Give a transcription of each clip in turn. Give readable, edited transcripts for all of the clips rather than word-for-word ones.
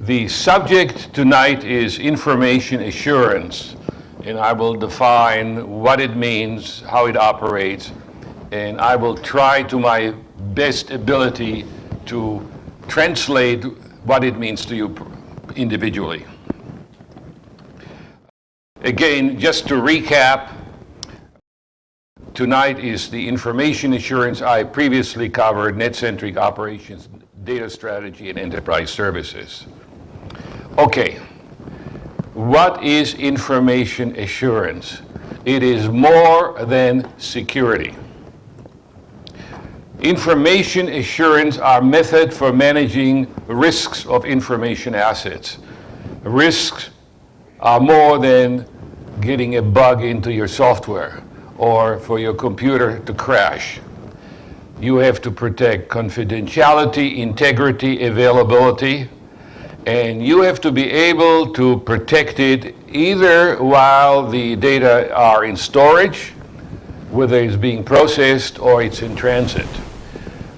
The subject tonight is information assurance, and I will define what it means, how it operates, and I will try to my best ability to translate what it means to you individually. Again, just to recap, tonight is the information assurance I previously covered, net-centric operations, data strategy, and enterprise services. Okay, what is information assurance? It is more than security. Information assurance are method for managing risks of information assets. Risks are more than getting a bug into your software or for your computer to crash. You have to protect confidentiality, integrity, availability, and you have to be able to protect it either while the data are in storage, whether it's being processed or it's in transit.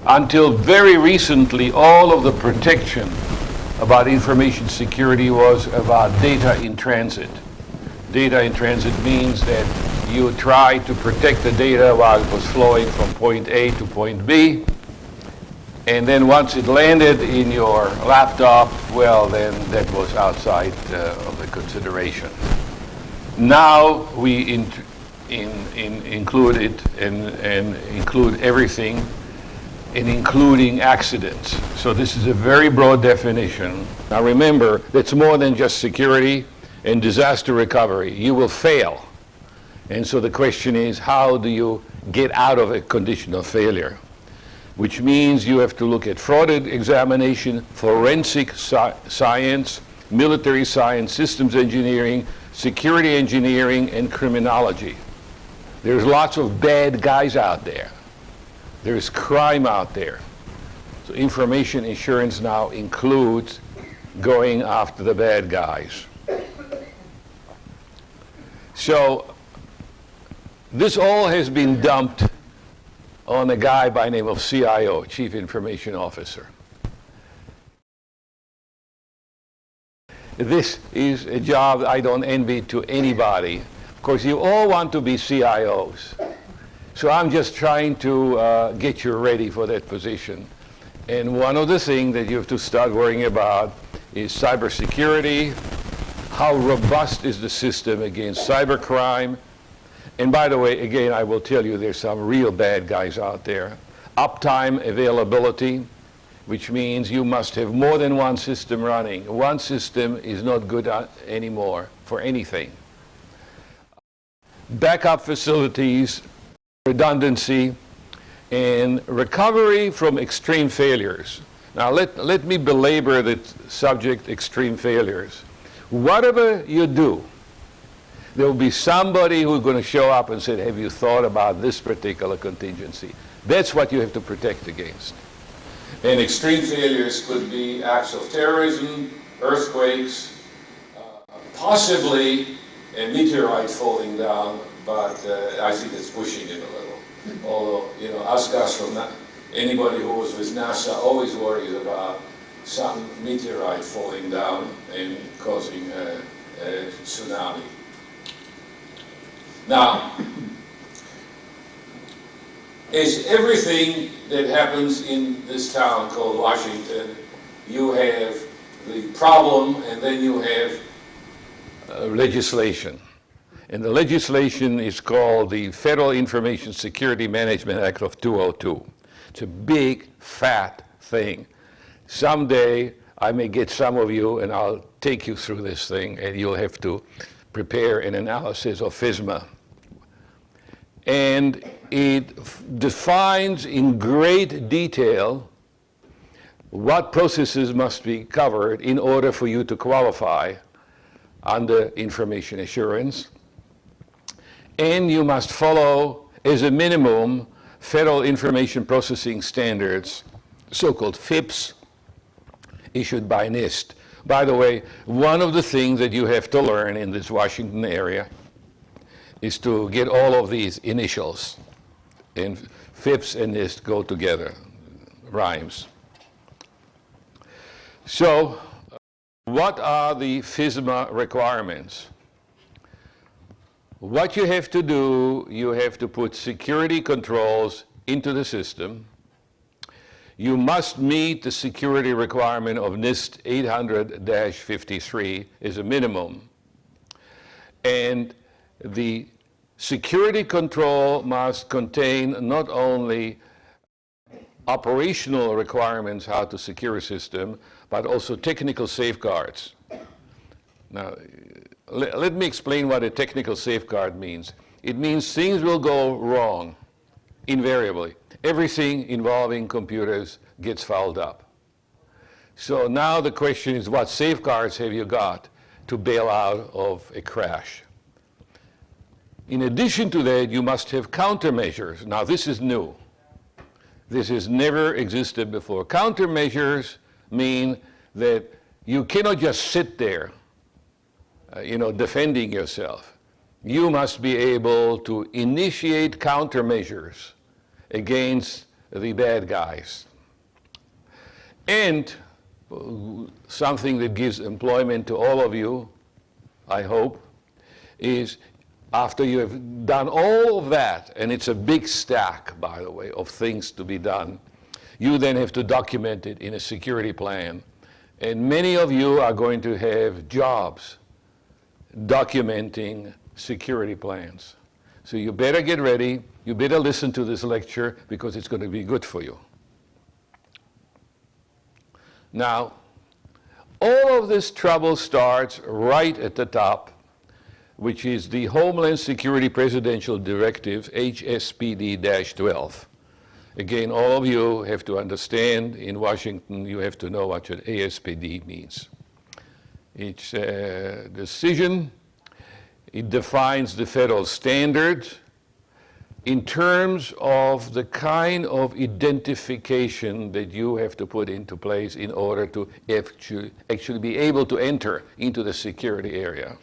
Until very recently, all of the protection about information security was about data in transit. Data in transit means that you try to protect the data while it was flowing from point A to point B. And then once it landed in your laptop, well, then that was outside of the consideration. Now we include it and include everything, and including accidents. So this is a very broad definition. Now remember, that's more than just security and disaster recovery. You will fail. And so the question is, how do you get out of a condition of failure? Which means you have to look at fraud examination, forensic science, military science, systems engineering, security engineering, and criminology. There's lots of bad guys out there. There's crime out there. So information assurance now includes going after the bad guys. So this all has been dumped on a guy by the name of CIO, Chief Information Officer. This is a job I don't envy to anybody. Of course, you all want to be CIOs. So I'm just trying to get you ready for that position. And one of the things that you have to start worrying about is cybersecurity. How robust is the system against cybercrime? And by the way, again, I will tell you there's some real bad guys out there. Uptime availability, which means you must have more than one system running. One system is not good anymore for anything. Backup facilities, redundancy, and recovery from extreme failures. Now let me belabor the subject, extreme failures. Whatever you do, there will be somebody who's going to show up and say, have you thought about this particular contingency? That's what you have to protect against. And extreme failures could be acts of terrorism, earthquakes, possibly a meteorite falling down, but I think it's pushing it a little. Although, you know, us guys from anybody who was with NASA always worries about some meteorite falling down and causing a tsunami. Now, as everything that happens in this town called Washington, you have the problem and then you have legislation. And the legislation is called the Federal Information Security Management Act of 2002. It's a big, fat thing. Someday, I may get some of you and I'll take you through this thing and you'll have to prepare an analysis of FISMA. And it defines in great detail what processes must be covered in order for you to qualify under information assurance. And you must follow, as a minimum, Federal Information Processing Standards, so-called FIPS, issued by NIST. By the way, one of the things that you have to learn in this Washington area is to get all of these initials. And FIPS and NIST go together, rhymes. So What are the FISMA requirements? What you have to do, you have to put security controls into the system. You must meet the security requirement of NIST 800-53 as a minimum. And the security control must contain not only operational requirements how to secure a system, but also technical safeguards. Now, let me explain what a technical safeguard means. It means things will go wrong, invariably. Everything involving computers gets fouled up. So now the question is, what safeguards have you got to bail out of a crash? In addition to that, you must have countermeasures. Now, this is new. This has never existed before. Countermeasures mean that you cannot just sit there, defending yourself. You must be able to initiate countermeasures against the bad guys. And something that gives employment to all of you, I hope, is after you have done all of that, and it's a big stack, by the way, of things to be done, you then have to document it in a security plan. And many of you are going to have jobs documenting security plans. So you better get ready. You better listen to this lecture because it's going to be good for you. Now, all of this trouble starts right at the top, which is the Homeland Security Presidential Directive, HSPD-12. Again, all of you have to understand, in Washington, you have to know what your ASPD means. It's a decision. It defines the federal standard in terms of the kind of identification that you have to put into place in order to actually be able to enter into the security area.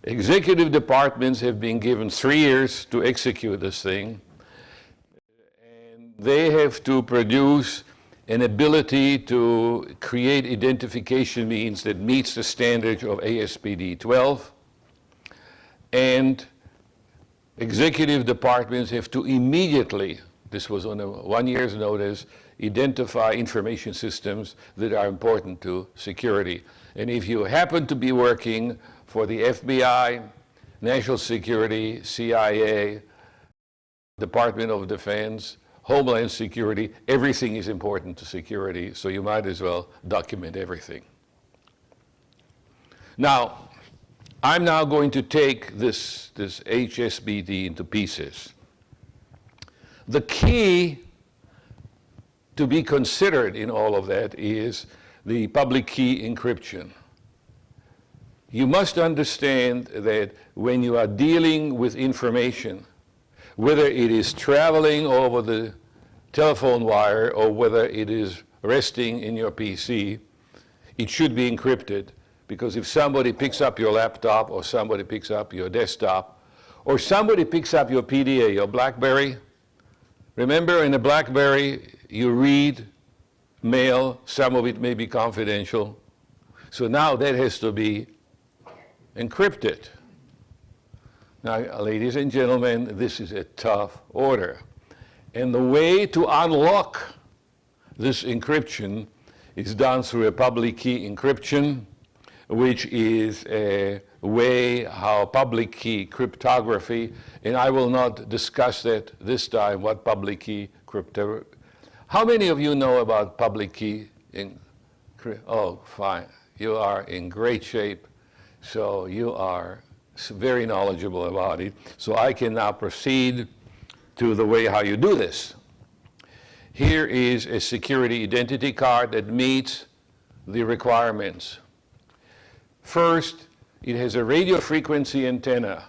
Executive departments have been given 3 years to execute this thing, and they have to produce an ability to create identification means that meets the standards of ASPD 12, and executive departments have to immediately, this was on a 1 year's notice, identify information systems that are important to security. And if you happen to be working for the FBI, National Security, CIA, Department of Defense, Homeland Security, everything is important to security, so you might as well document everything. Now, I'm now going to take this HSBD into pieces. The key to be considered in all of that is the public key encryption. You must understand that when you are dealing with information, whether it is traveling over the telephone wire or whether it is resting in your PC, it should be encrypted, because if somebody picks up your laptop or somebody picks up your desktop or somebody picks up your PDA, your BlackBerry, remember in a BlackBerry you read mail, some of it may be confidential, so now that has to be encrypted. Now, ladies and gentlemen, this is a tough order. And the way to unlock this encryption is done through a public key encryption, which is a way how public key cryptography, and I will not discuss that this time, what public key cryptography. How many of you know about public key? Oh, fine. You are in great shape, so you are very knowledgeable about it. So I can now proceed to the way how you do this. Here is a security identity card that meets the requirements. First, it has a radio frequency antenna.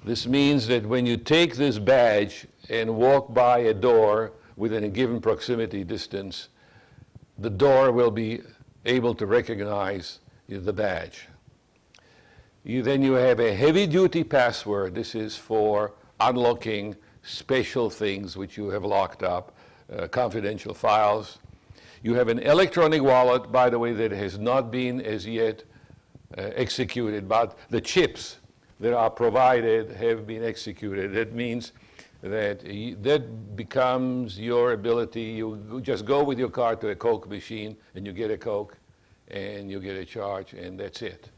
This means that when you take this badge and walk by a door within a given proximity distance, the door will be able to recognize the badge. Then you have a heavy-duty password. This is for unlocking special things which you have locked up, confidential files. You have an electronic wallet, by the way, that has not been as yet executed, but the chips that are provided have been executed. That means that that becomes your ability. You just go with your card to a Coke machine and you get a Coke and you get a charge, and that's it.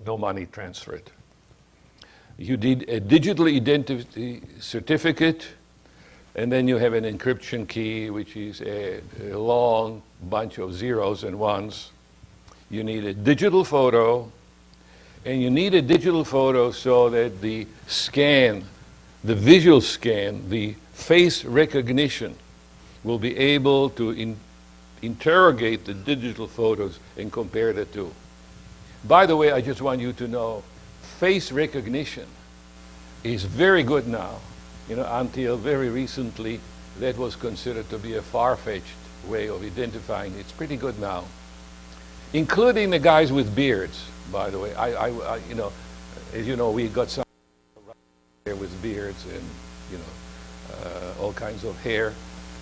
No money transferred. You did a digital identity certificate, and then you have an encryption key, which is a long bunch of zeros and ones. You need a digital photo, and you need a digital photo so that the scan, the visual scan, the face recognition will be able to interrogate the digital photos and compare the two. By the way, I just want you to know, face recognition is very good now. You know, until very recently, that was considered to be a far-fetched way of identifying. It's pretty good now, including the guys with beards. By the way, you know, as you know, we got some here with beards and all kinds of hair.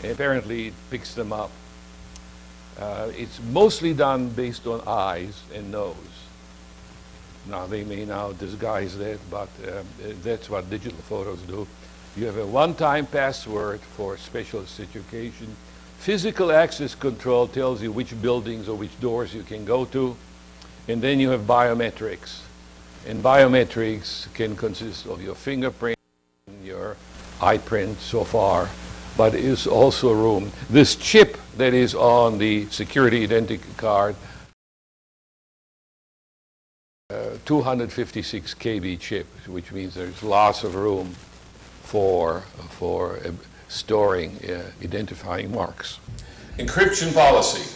And apparently, it picks them up. It's mostly done based on eyes and nose. Now, they may now disguise that, but that's what digital photos do. You have a one-time password for special situation. Physical access control tells you which buildings or which doors you can go to. And then you have biometrics. And biometrics can consist of your fingerprint, your eye print so far, but is also room. This chip that is on the security identity card, 256 KB chip, which means there's lots of room for storing identifying marks. Encryption policy.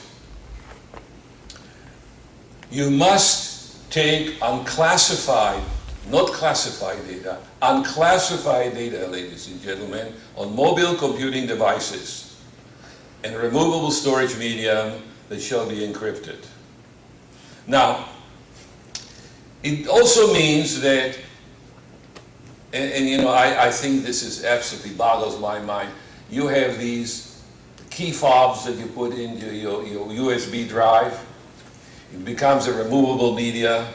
You must take unclassified, not classified data, unclassified data, ladies and gentlemen, on mobile computing devices and removable storage medium that shall be encrypted. Now, it also means that, and you know, I think this is absolutely boggles my mind. You have these key fobs that you put into your USB drive. It becomes a removable media.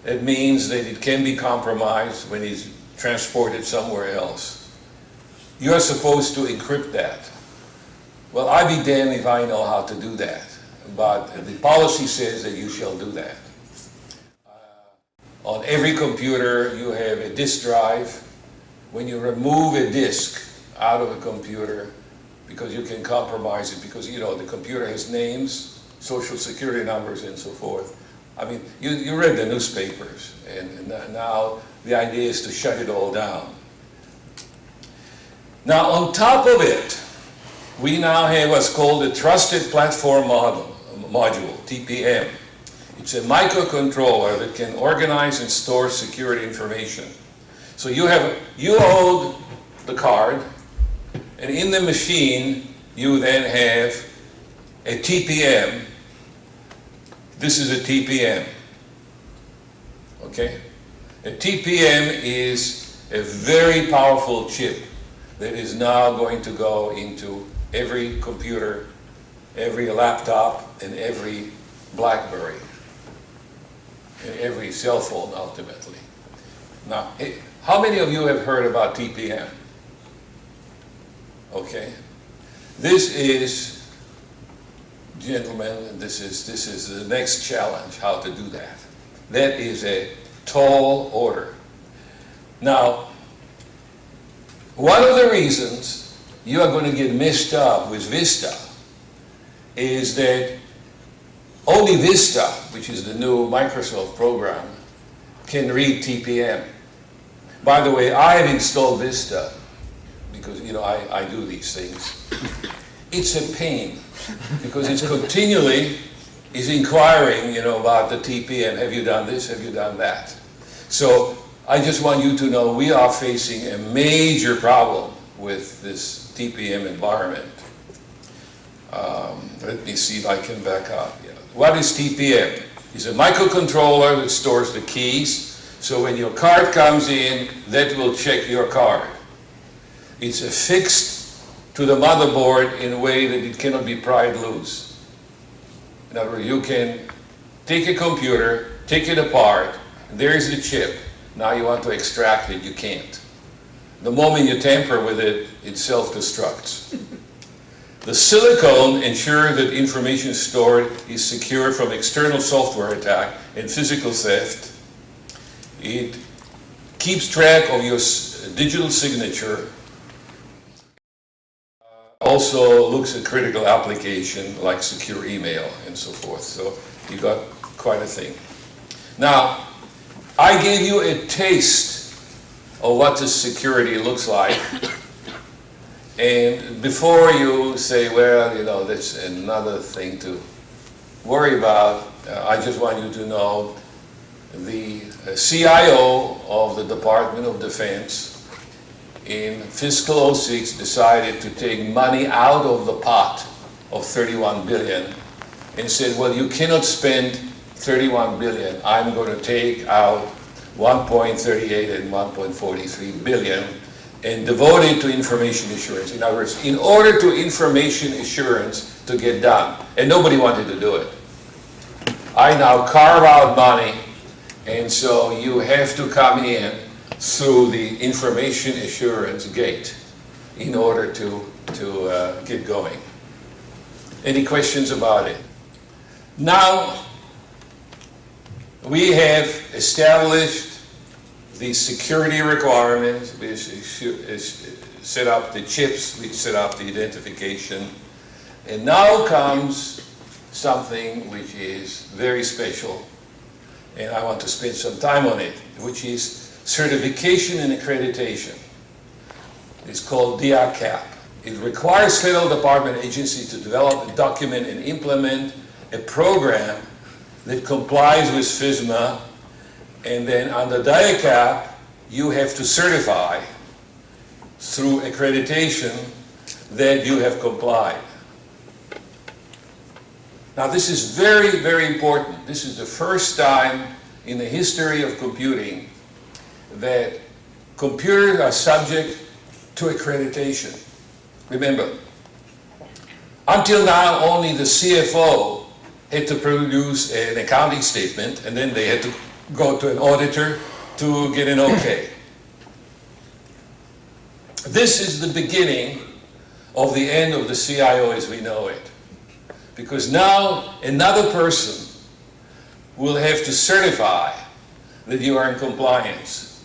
It means that it can be compromised when it's transported somewhere else. You're supposed to encrypt that. Well, I'd be damned if I know how to do that, but the policy says that you shall do that. On every computer, you have a disk drive. When you remove a disk out of a computer, because you can compromise it, because you know the computer has names, social security numbers, and so forth. I mean, you read the newspapers, and now the idea is to shut it all down. Now, on top of it, we now have what's called a Trusted Platform Module, TPM. It's a microcontroller that can organize and store security information. So you hold the card, and in the machine, you then have a TPM. This is a TPM, okay? A TPM is a very powerful chip that is now going to go into every computer, every laptop, and every BlackBerry. Every cell phone, ultimately. Now, how many of you have heard about TPM? Okay. This is, gentlemen, this is the next challenge, how to do that. That is a tall order. Now, one of the reasons you are going to get messed up with Vista is that only Vista, which is the new Microsoft program, can read TPM. By the way, I have installed Vista because, you know, I do these things. It's a pain because it's continually is inquiring, you know, about the TPM. Have you done this? Have you done that? So I just want you to know we are facing a major problem with this TPM environment. Let me see if I can back up. Yeah. What is TPM? It's a microcontroller that stores the keys. So when your card comes in, that will check your card. It's a fixed to the motherboard in a way that it cannot be pried loose. In other words, you can take a computer, take it apart, there's the chip. Now you want to extract it, you can't. The moment you tamper with it, it self-destructs. The silicone ensures that information stored is secure from external software attack and physical theft. It keeps track of your digital signature. Also looks at critical application like secure email and so forth. So you got quite a thing. Now, I gave you a taste of what the security looks like. And before you say, well, you know, that's another thing to worry about, I just want you to know the CIO of the Department of Defense in fiscal 06 decided to take money out of the pot of 31 billion and said, well, you cannot spend 31 billion. I'm going to take out 1.38 and 1.43 billion and devote it to information assurance. In other words, in order to information assurance to get done, and nobody wanted to do it. I now carve out money, and so you have to come in through the information assurance gate in order to get going. Any questions about it? Now, we have established the security requirements, we set up the chips, we set up the identification, and now comes something which is very special, and I want to spend some time on it, which is certification and accreditation. It's called DRCAP. It requires federal department agencies to develop, document, and implement a program that complies with FISMA, and then under DIACAP, you have to certify through accreditation that you have complied. Now this is very, very important. This is the first time in the history of computing that computers are subject to accreditation. Remember, until now only the CFO had to produce an accounting statement, and then they had to go to an auditor to get an okay. This is the beginning of the end of the CIO as we know it. Because now another person will have to certify that you are in compliance.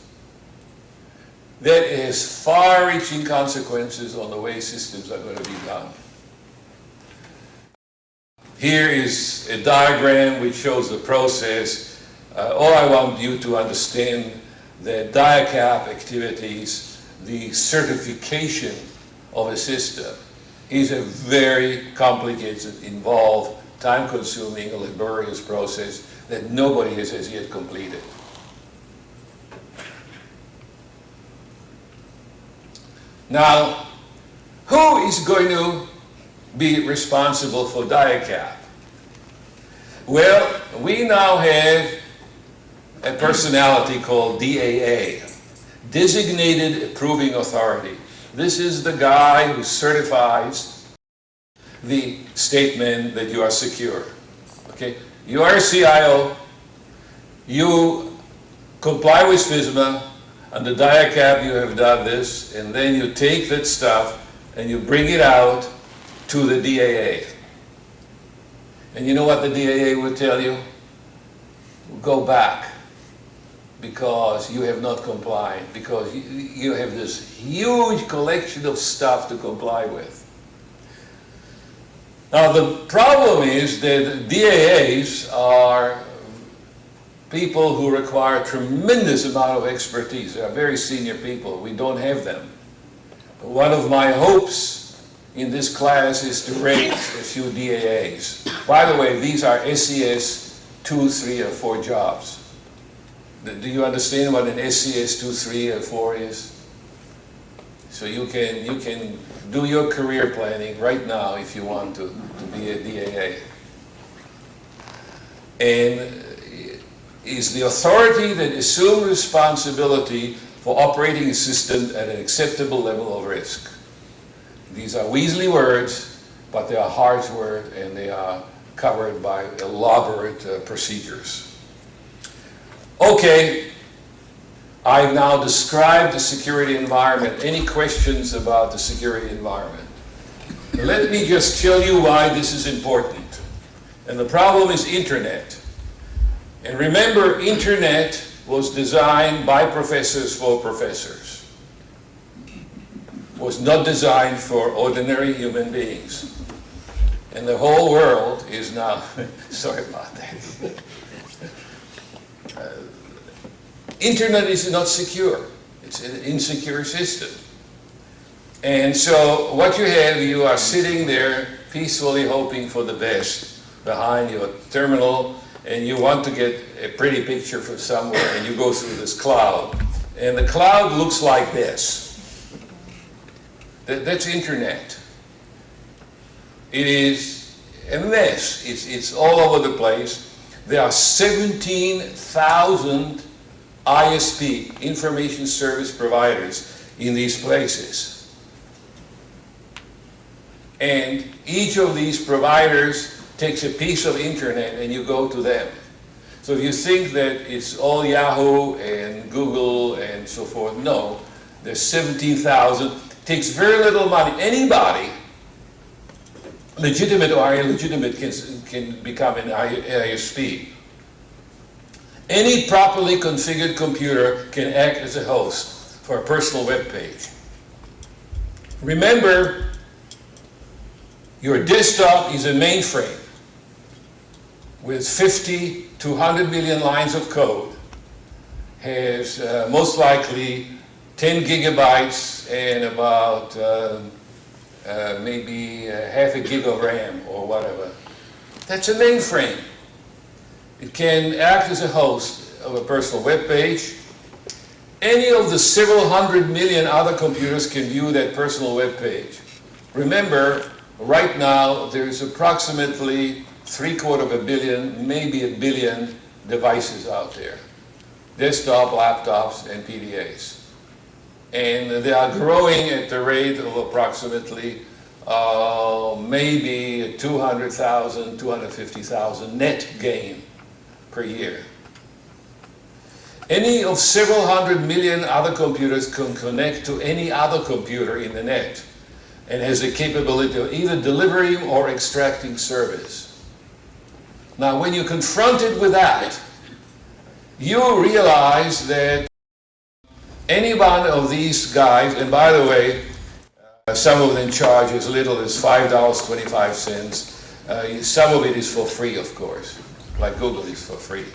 That has far-reaching consequences on the way systems are going to be done. Here is a diagram which shows the process. All I want you to understand that DIACAP activities, the certification of a system, is a very complicated, involved, time-consuming, laborious process that nobody has as yet completed. Now, who is going to be responsible for DIACAP? Well, we now have a personality called DAA, Designated Approving Authority. This is the guy who certifies the statement that you are secure. Okay? You are a CIO, you comply with FISMA, under DIACAP you have done this, and then you take that stuff and you bring it out to the DAA. And you know what the DAA will tell you? Go back, because you have not complied, because you have this huge collection of stuff to comply with. Now the problem is that DAAs are people who require a tremendous amount of expertise. They are very senior people. We don't have them. But one of my hopes in this class is to raise a few DAAs. By the way, these are SES 2, 3, or 4 jobs. Do you understand what an SES 2, 3, or 4 is? So you can do your career planning right now if you want to be a DAA. And is the authority that assumes responsibility for operating a system at an acceptable level of risk. These are Weasley words, but they are hard words and they are covered by elaborate procedures. Okay, I've now described the security environment. Any questions about the security environment? Let me just tell you why this is important. And the problem is internet. And remember, internet was designed by professors for professors. It was not designed for ordinary human beings. And the whole world is now, sorry about that. Internet is not secure. It's an insecure system. And so what you are sitting there peacefully hoping for the best behind your terminal, and you want to get a pretty picture from somewhere, and you go through this cloud. And the cloud looks like this. That's internet. It is a mess. It's all over the place. There are 17,000 ISP, information service providers, in these places. And each of these providers takes a piece of internet and you go to them. So if you think that it's all Yahoo and Google and so forth, no. There's 17,000. Takes very little money. Anybody, legitimate or illegitimate, can become an ISP. Any properly configured computer can act as a host for a personal web page. Remember, your desktop is a mainframe with 50 to 100 million lines of code, has most likely 10 gigabytes and about maybe half a gig of RAM or whatever. That's a mainframe. It can act as a host of a personal web page. Any of the several hundred million other computers can view that personal web page. Remember, right now there's approximately 3/4 billion, maybe 1 billion devices out there. Desktop, laptops, and PDAs. And they are growing at the rate of approximately maybe 200,000, 250,000 net gain per year. Any of several hundred million other computers can connect to any other computer in the net and has the capability of either delivering or extracting service. Now, when you're confronted with that, you realize that any one of these guys, and by the way, some of them charge as little as $5.25. Some of it is for free, of course, like Google is for free.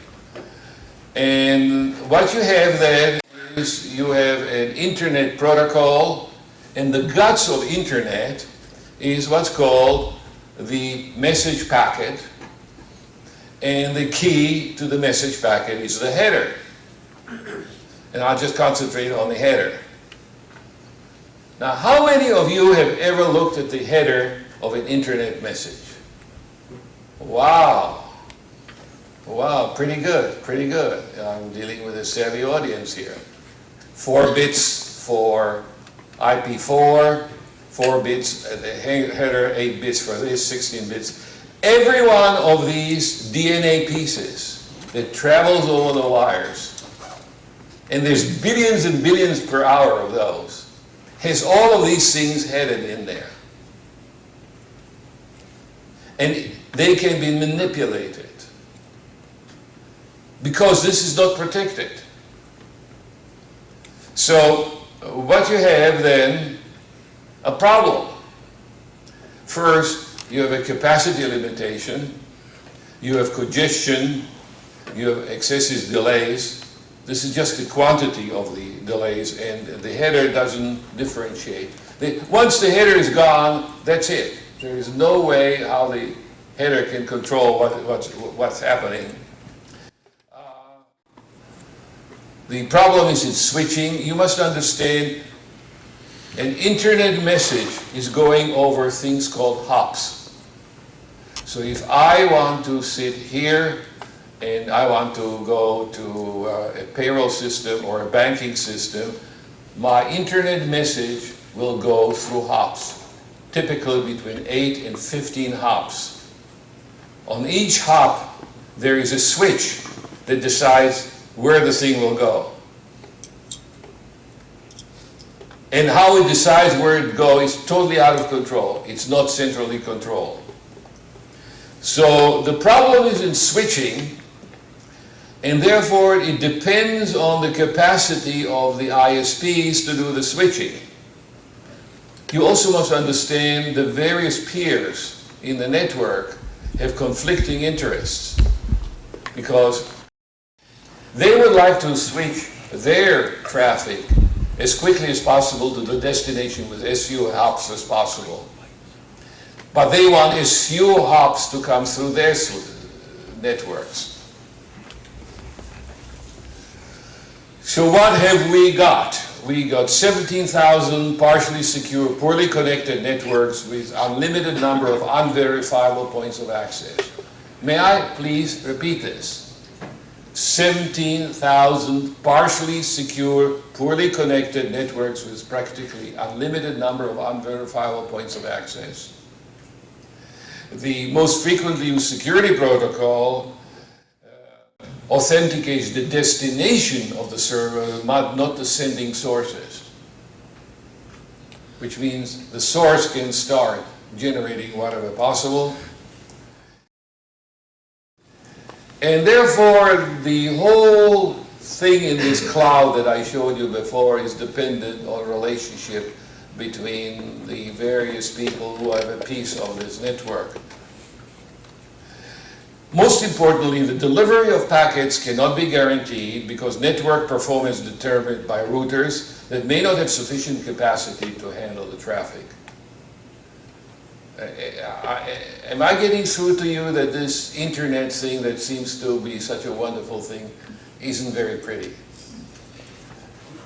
And what you have then is you have an internet protocol, and the guts of internet is what's called the message packet, and the key to the message packet is the header. And I'll just concentrate on the header. Now, how many of you have ever looked at the header of an internet message? Wow. Wow, pretty good, pretty good. I'm dealing with a savvy audience here. 4 bits for IP4, 4 bits at the header, 8 bits for this, 16 bits. Every one of these DNA pieces that travels over the wires, and there's billions and billions per hour of those, has all of these things headed in there. And they can be manipulated because this is not protected. So what you have then, a problem. First, you have a capacity limitation, you have congestion, you have excessive delays. This is just the quantity of the delays, and the header doesn't differentiate. Once the header is gone, that's it. There is no way how the header can control what's happening. The problem is in switching. You must understand, an internet message is going over things called hops. So if I want to sit here and I want to go to a payroll system or a banking system, my internet message will go through hops. typically between 8 and 15 hops. On each hop, there is a switch that decides where the thing will go. And how it decides where it goes is totally out of control. It's not centrally controlled. So the problem is in switching, and therefore it depends on the capacity of the ISPs to do the switching. You also must understand the various peers in the network have conflicting interests, because they would like to switch their traffic as quickly as possible to the destination with as few hops as possible. But they want as few hops to come through their networks. So what have we got? We got 17,000 partially secure, poorly connected networks with unlimited number of unverifiable points of access. May I please repeat this? 17,000 partially secure, poorly connected networks with practically unlimited number of unverifiable points of access. The most frequently used security protocol authenticates the destination of the server, not the sending sources, which means the source can start generating whatever possible. And therefore, the whole thing in this cloud that I showed you before is dependent on a relationship between the various people who have a piece of this network. Most importantly, the delivery of packets cannot be guaranteed because network performance is determined by routers that may not have sufficient capacity to handle the traffic. Am I getting through to you that this internet thing that seems to be such a wonderful thing isn't very pretty?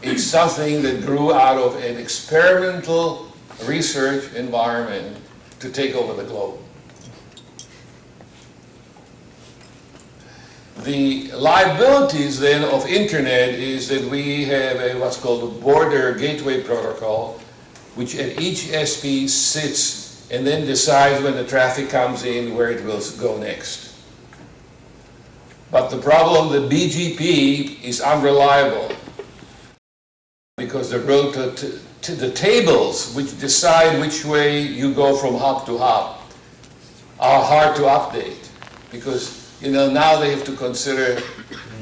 It's something that grew out of an experimental research environment to take over the globe. The liabilities then of internet is that we have what's called a border gateway protocol, which at each SP sits and then decides when the traffic comes in where it will go next. But the problem, the BGP is unreliable because the tables which decide which way you go from hop to hop are hard to update because now they have to consider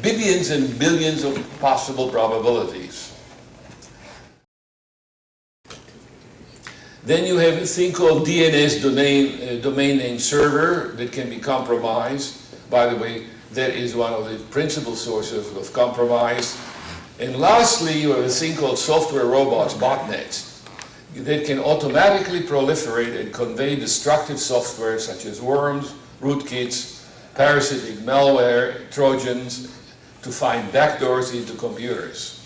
billions and billions of possible probabilities. Then you have a thing called DNS, domain name server, that can be compromised. By the way, that is one of the principal sources of compromise. And lastly, you have a thing called software robots, botnets, that can automatically proliferate and convey destructive software such as worms, rootkits, parasitic malware, Trojans, to find backdoors into computers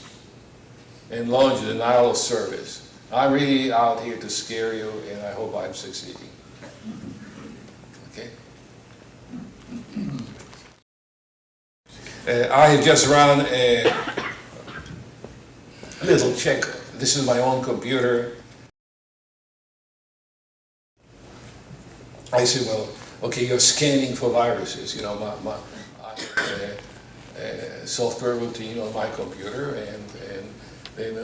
and launch denial of service. I'm really out here to scare you, and I hope I'm succeeding. Okay? I have just run a little check. This is my own computer. I said, well, okay, you're scanning for viruses. Software routine on my computer, and then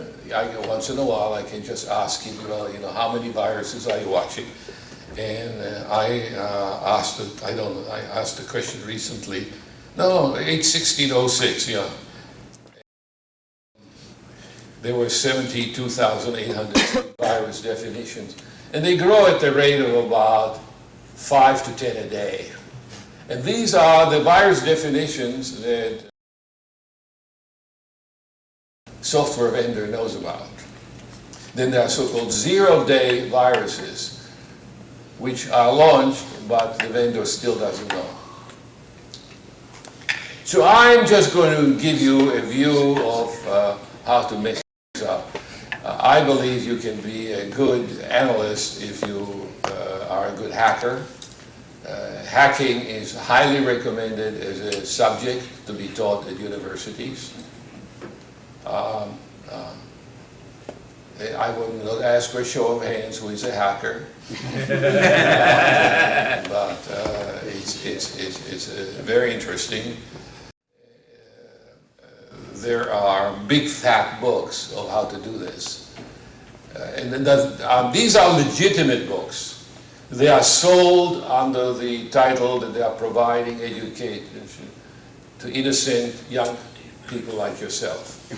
once in a while I can just ask him, how many viruses are you watching? And I asked the question recently. No, 8/16/06, yeah. There were 72,800 virus definitions, and they grow at the rate of about 5 to 10 a day. And these are the virus definitions that software vendor knows about. Then there are so-called zero-day viruses, which are launched, but the vendor still doesn't know. So I'm just going to give you a view of how to mess things up. I believe you can be a good analyst if you are a good hacker. Hacking is highly recommended as a subject to be taught at universities. I will not ask for a show of hands who is a hacker. but it's very interesting. There are big fat books of how to do this. These are legitimate books. They are sold under the title that they are providing education to innocent young people like yourself.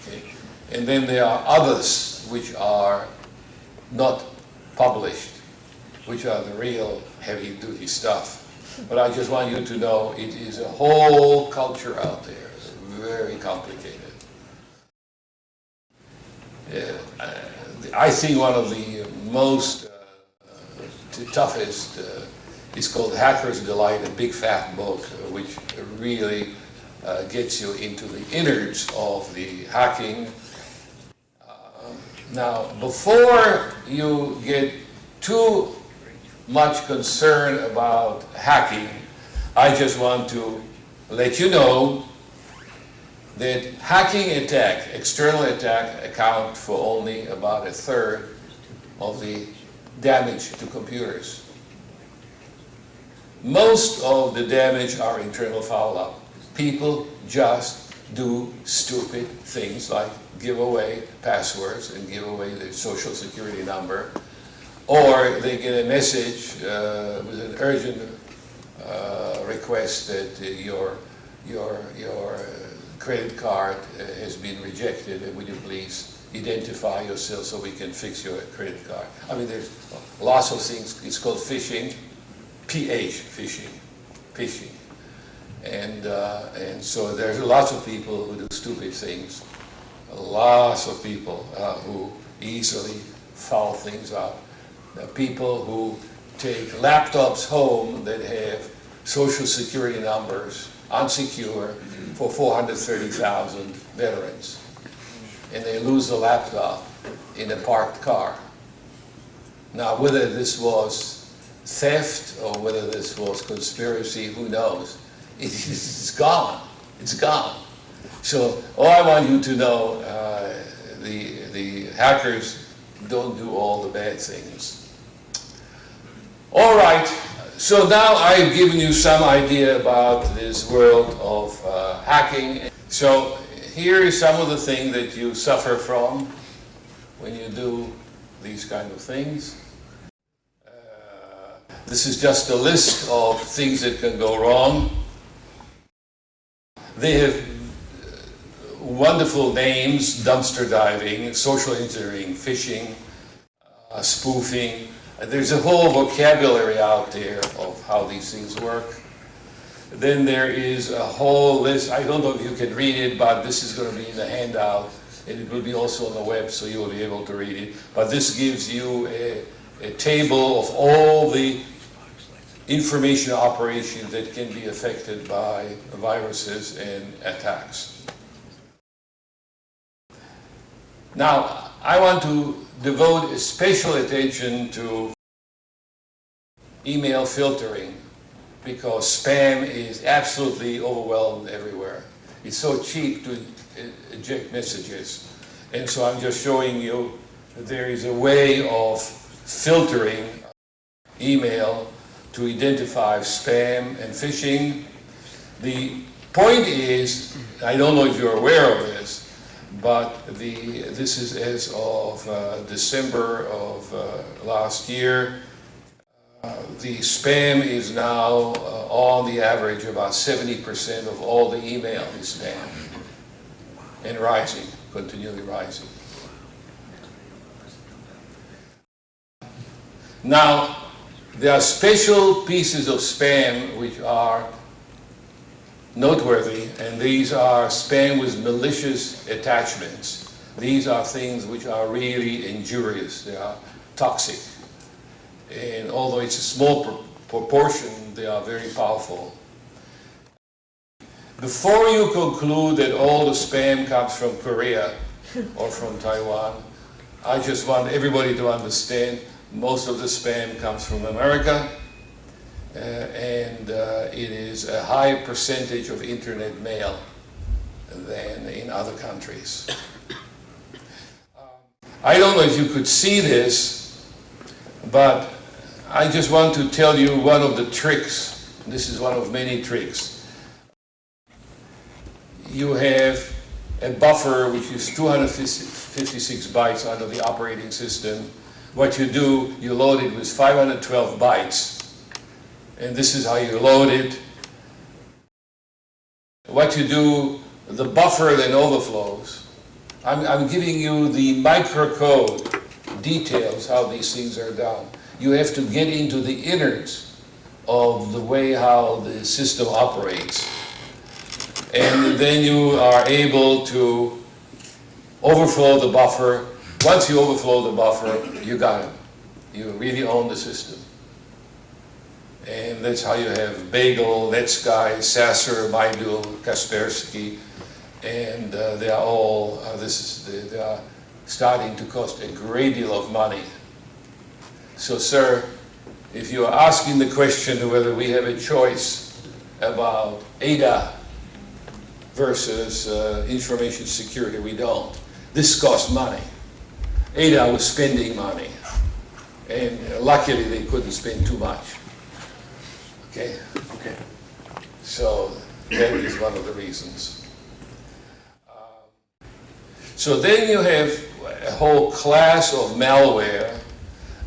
Okay? And then there are others which are not published, which are the real heavy-duty stuff. But I just want you to know it is a whole culture out there, very complicated. I think one of the most toughest is called Hacker's Delight, a big fat book, which really gets you into the innards of the hacking. Now, before you get too much concern about hacking, I just want to let you know that hacking attack, external attack, account for only about 1/3 of the damage to computers. Most of the damage are internal foul-up. People just do stupid things like give away passwords and give away their social security number, or they get a message with an urgent request that your credit card has been rejected, and would you please identify yourself so we can fix your credit card. I mean, there's lots of things. It's called phishing, phishing. And so there's lots of people who do stupid things, lots of people who easily foul things up. People who take laptops home that have social security numbers unsecure for 430,000 veterans, and they lose the laptop in a parked car. Now, whether this was theft or whether this was conspiracy, who knows? It's gone. It's gone. So all I want you to know, the hackers don't do all the bad things. All right. So now I've given you some idea about this world of hacking. So here is some of the things that you suffer from when you do these kind of things. This is just a list of things that can go wrong. They have wonderful names: dumpster diving, social engineering, phishing, spoofing. There's a whole vocabulary out there of how these things work. Then there is a whole list. I don't know if you can read it, but this is going to be in the handout, and it will be also on the web, so you will be able to read it. But this gives you a table of all the information operations that can be affected by viruses and attacks. Now, I want to devote a special attention to email filtering, because spam is absolutely overwhelmed everywhere. It's so cheap to eject messages. And so I'm just showing you that there is a way of filtering email to identify spam and phishing. The point is, I don't know if you're aware of this, but this is as of December of last year. The spam is now on the average about 70% of all the email is spam, and rising, continually rising. Now, there are special pieces of spam which are noteworthy, and these are spam with malicious attachments. These are things which are really injurious. They are toxic. And although it's a small proportion, they are very powerful. Before you conclude that all the spam comes from Korea or from Taiwan, I just want everybody to understand most of the spam comes from America, and it is a higher percentage of internet mail than in other countries. I don't know if you could see this, but I just want to tell you one of the tricks. This is one of many tricks. You have a buffer which is 256 bytes under the operating system. What you do, you load it with 512 bytes. And this is how you load it. What you do, the buffer then overflows. I'm giving you the microcode details how these things are done. You have to get into the innards of the way how the system operates. And then you are able to overflow the buffer. Once you overflow the buffer, you got it. You really own the system. And that's how you have Bagel, Netsky, Sasser, Maidul, Kaspersky, and they are all, they are starting to cost a great deal of money. So, sir, if you are asking the question whether we have a choice about ADA versus information security, we don't. This costs money. ADA was spending money, and luckily they couldn't spend too much. Okay? Okay. So that is one of the reasons. So then you have a whole class of malware.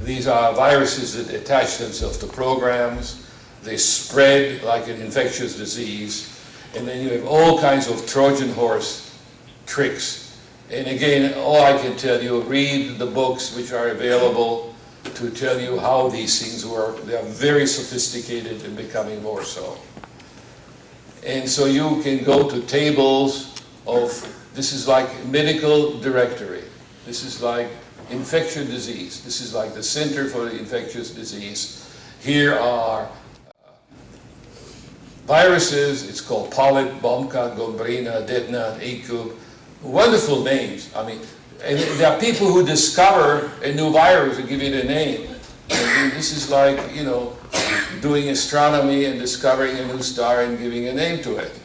These are viruses that attach themselves to programs. They spread like an infectious disease. And then you have all kinds of Trojan horse tricks. And again, all I can tell you, read the books which are available to tell you how these things work. They are very sophisticated and becoming more so. And so you can go to tables of, this is like medical directory. This is like infectious disease. This is like the Center for the Infectious Disease. Here are viruses. It's called Polyp, Bomka, Gombrina, Detna, Acube. Wonderful names. I mean, and there are people who discover a new virus and give it a name. And this is like, you know, doing astronomy and discovering a new star and giving a name to it.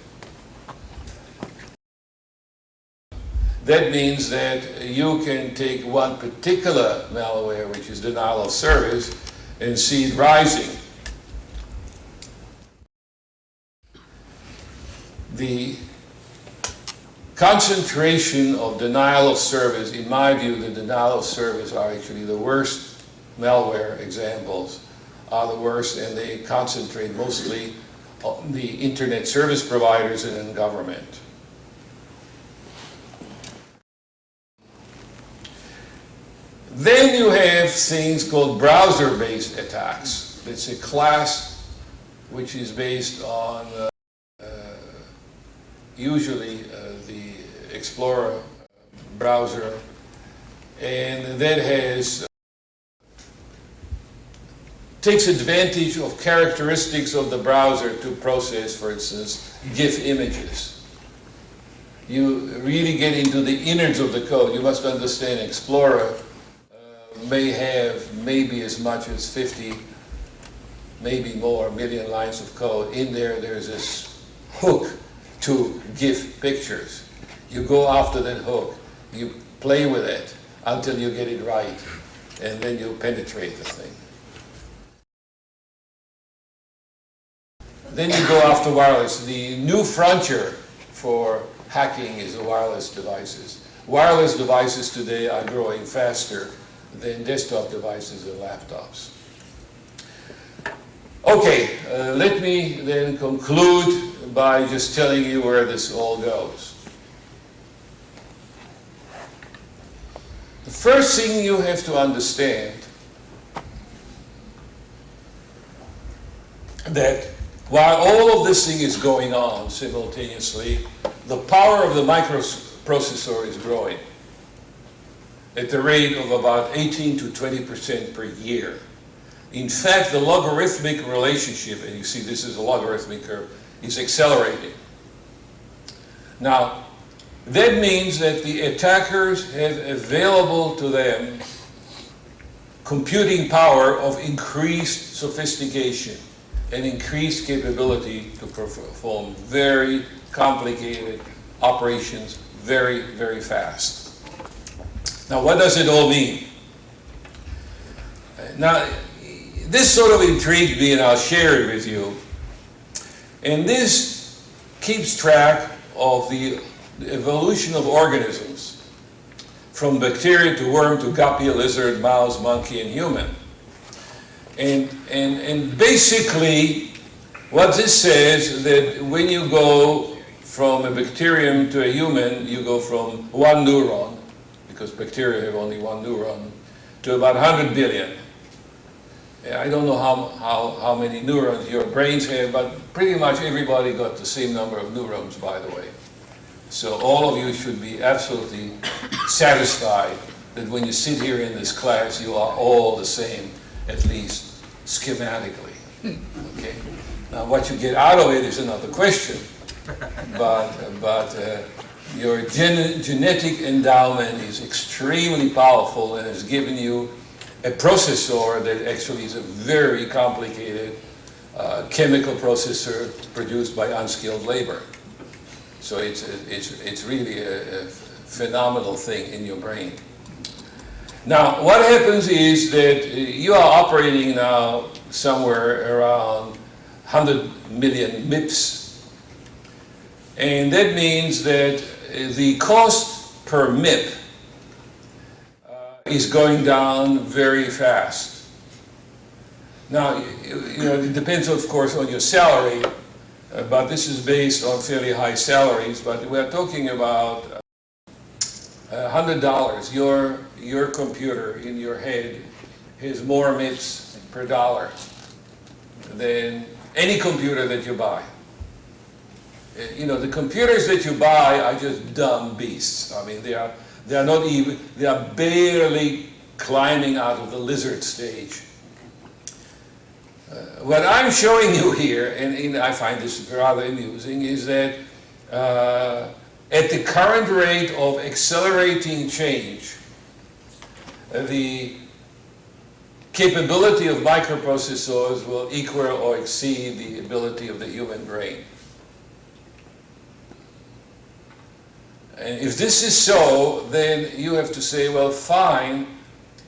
That means that you can take one particular malware, which is denial of service, and see it rising. The concentration of denial of service, in my view, the denial of service are actually the worst malware examples, are the worst, and they concentrate mostly on the internet service providers and in government. Then you have things called browser-based attacks. It's a class which is based on usually the Explorer browser, and that has takes advantage of characteristics of the browser to process, for instance, GIF images. You really get into the innards of the code. You must understand Explorer may have maybe as much as 50, maybe more, million lines of code. In there, there's this hook to GIF pictures. You go after that hook. You play with it until you get it right, and then you penetrate the thing. Then you go after wireless. The new frontier for hacking is the wireless devices. Wireless devices today are growing faster than desktop devices and laptops. Okay, let me then conclude by just telling you where this all goes. The first thing you have to understand that while all of this thing is going on simultaneously, the power of the microprocessor is growing at the rate of about 18 to 20% per year. In fact, the logarithmic relationship, and you see this is a logarithmic curve, is accelerating. Now, that means that the attackers have available to them computing power of increased sophistication and increased capability to perform very complicated operations very, very fast. Now, what does it all mean? Now, this sort of intrigued me, and I'll share it with you. And this keeps track of the evolution of organisms, from bacteria to worm to guppy, lizard, mouse, monkey, and human. And basically, what this says is that when you go from a bacterium to a human, you go from 1 neuron, because bacteria have only 1 neuron, to about 100 billion. I don't know how many neurons your brains have, but pretty much everybody got the same number of neurons, by the way. So all of you should be absolutely satisfied that when you sit here in this class, you are all the same, at least schematically. Okay? Now, what you get out of it is another question. But your genetic endowment is extremely powerful and has given you a processor that actually is a very complicated chemical processor produced by unskilled labor. So it's really a phenomenal thing in your brain. Now, what happens is that you are operating now somewhere around 100 million MIPS. And that means that the cost per MIP is going down very fast. Now, it depends, of course, on your salary, but this is based on fairly high salaries, but we're talking about $100. Your computer in your head has more MIPS per dollar than any computer that you buy. The computers that you buy are just dumb beasts. I mean, they are not even, they are barely climbing out of the lizard stage. What I'm showing you here, and I find this rather amusing, is that at the current rate of accelerating change, the capability of microprocessors will equal or exceed the ability of the human brain. And if this is so, then you have to say, well, fine,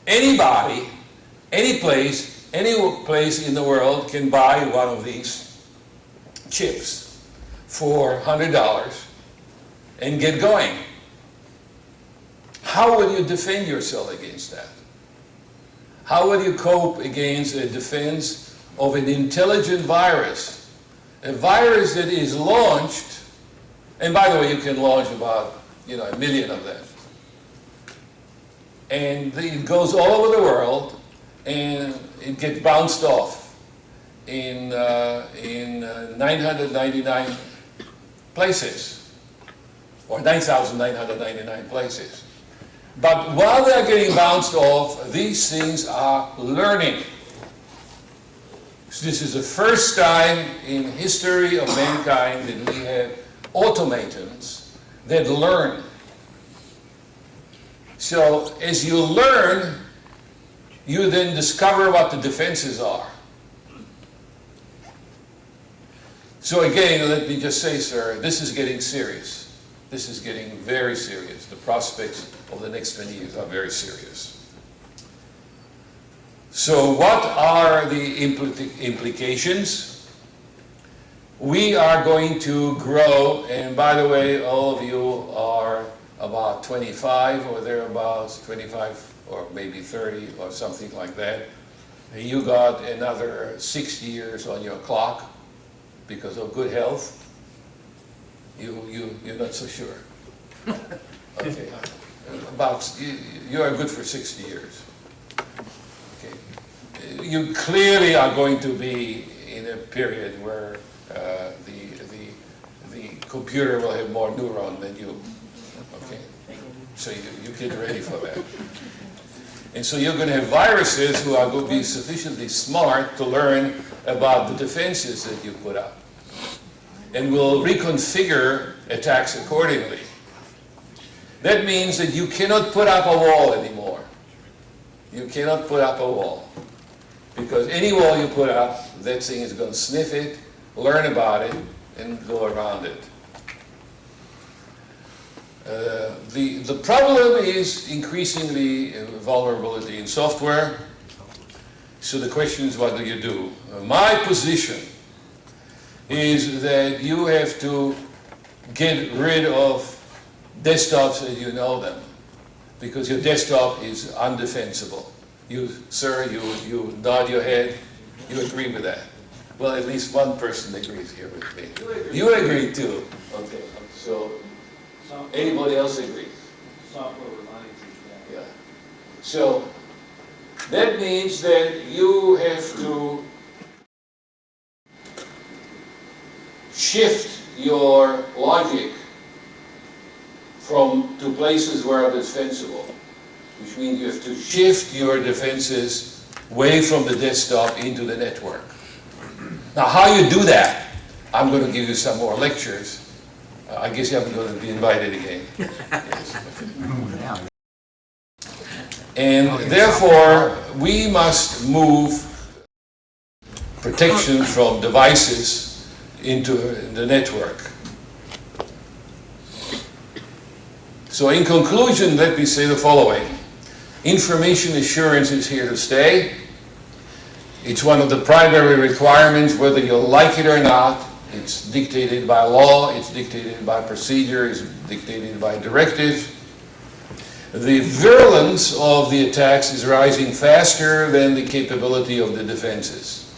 anybody, any place in the world can buy one of these chips for $100 and get going. How would you defend yourself against that? How would you cope against a defense of an intelligent virus? A virus that is launched, and by the way, you can launch about 1 million of them. And it goes all over the world, and it gets bounced off in 999 places, or 9,999 places. But while they're getting bounced off, these things are learning. So this is the first time in history of mankind that we have automatons that learn. So as you learn, you then discover what the defenses are. So again, let me just say, sir, this is getting serious. This is getting very serious. The prospects of the next 20 years are very serious. So what are the implications? We are going to grow, and by the way, all of you are about 25 or thereabouts, 25 or maybe 30 or something like that. You got another 6 years on your clock because of good health. You're not so sure. Okay. You are good for 60 years. Okay. You clearly are going to be in a period where the computer will have more neuron than you. Okay. So you get ready for that. And so you're going to have viruses who are going to be sufficiently smart to learn about the defenses that you put up, and will reconfigure attacks accordingly. That means that you cannot put up a wall anymore. You cannot put up a wall. Because any wall you put up, that thing is going to sniff it, learn about it, and go around it. The problem is increasingly vulnerability in software. So the question is, what do you do? My position is that you have to get rid of desktops as you know them, because your desktop is undefensible. You, sir, you nod your head, you agree with that. Well, at least one person agrees here with me. You agree too. Okay, so anybody else agrees? Software reminds you, Yeah. So that means that you have to shift your logic to places where it is defensible, which means you have to shift your defenses away from the desktop into the network. Now, how you do that, I'm going to give you some more lectures. I guess I'm going to be invited again. Yes. And therefore, we must move protection from devices into the network. So in conclusion, let me say the following. Information assurance is here to stay. It's one of the primary requirements, whether you like it or not. It's dictated by law, it's dictated by procedure, it's dictated by directive. The virulence of the attacks is rising faster than the capability of the defenses.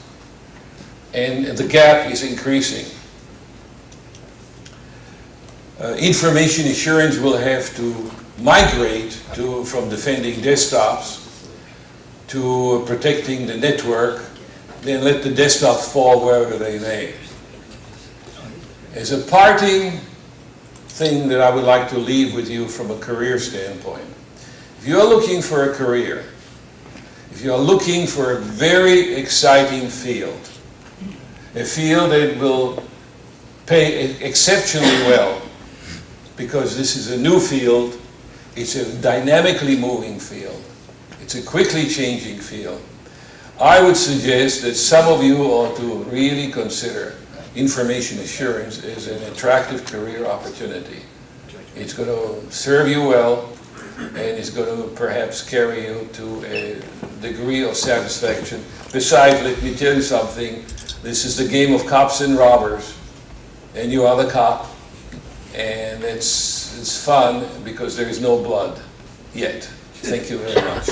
And the gap is increasing. Information assurance will have to migrate from defending desktops to protecting the network, then let the desktops fall wherever they may. As a parting thing that I would like to leave with you from a career standpoint, if you're looking for a career, if you're looking for a very exciting field, a field that will pay exceptionally well, because this is a new field, it's a dynamically moving field, it's a quickly changing field, I would suggest that some of you ought to really consider information assurance as an attractive career opportunity. It's going to serve you well, and it's going to perhaps carry you to a degree of satisfaction. Besides, let me tell you something, this is the game of cops and robbers, and you are the cop, and it's fun because there is no blood yet. Thank you very much.